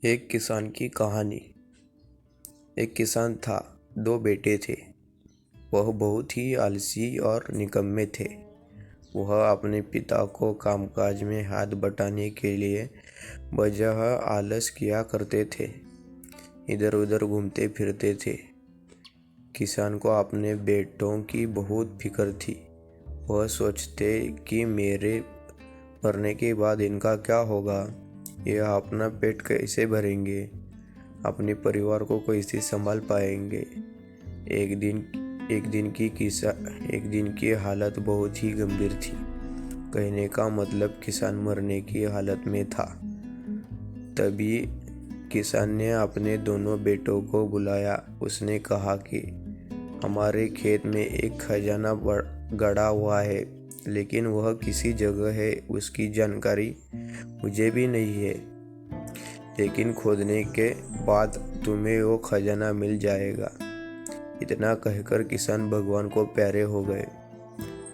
एक किसान की कहानी। एक किसान था, दो बेटे थे। वह बहुत ही आलसी और निकम्मे थे। वह अपने पिता को कामकाज में हाथ बटाने के लिए बजह आलस किया करते थे, इधर उधर घूमते फिरते थे। किसान को अपने बेटों की बहुत फिक्र थी। वह सोचते कि मेरे मरने के बाद इनका क्या होगा, यह अपना पेट कैसे भरेंगे, अपने परिवार को कैसे संभाल पाएंगे। एक दिन की हालत बहुत ही गंभीर थी। कहने का मतलब किसान मरने की हालत में था। तभी किसान ने अपने दोनों बेटों को बुलाया। उसने कहा कि हमारे खेत में एक खजाना गड़ा हुआ है, लेकिन वह किसी जगह है, उसकी जानकारी मुझे भी नहीं है। लेकिन खोदने के बाद तुम्हें वो खजाना मिल जाएगा। इतना कहकर किसान भगवान को प्यारे हो गए।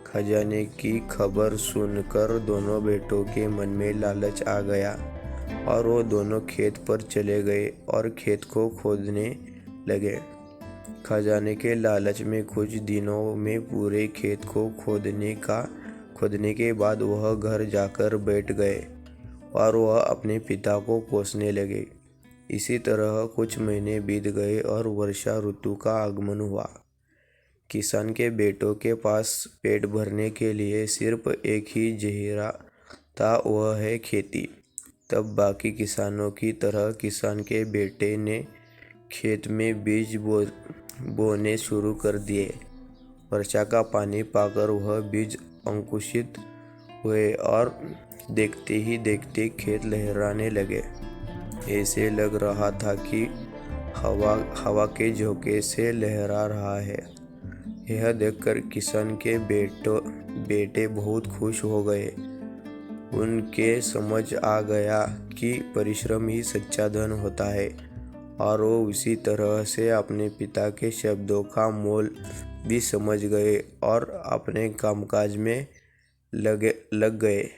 खजाने की खबर सुनकर दोनों बेटों के मन में लालच आ गया और वो दोनों खेत पर चले गए और खेत को खोदने लगे। खजाने के लालच में कुछ दिनों में पूरे खेत को खोदने के बाद वह घर जाकर बैठ गए और वह अपने पिता को कोसने लगे। इसी तरह कुछ महीने बीत गए और वर्षा ऋतु का आगमन हुआ। किसान के बेटों के पास पेट भरने के लिए सिर्फ एक ही जरिया था, वह है खेती। तब बाकी किसानों की तरह किसान के बेटे ने खेत में बीज बोने शुरू कर दिए। वर्षा का पानी पाकर वह बीज अंकुरित हुए और देखते ही देखते खेत लहराने लगे। ऐसे लग रहा था कि हवा के झोंके से लहरा रहा है। यह देखकर किसान के बेटे बहुत खुश हो गए। उनके समझ आ गया कि परिश्रम ही सच्चा धन होता है, और वो उसी तरह से अपने पिता के शब्दों का मोल भी समझ गए और अपने कामकाज में लग गए।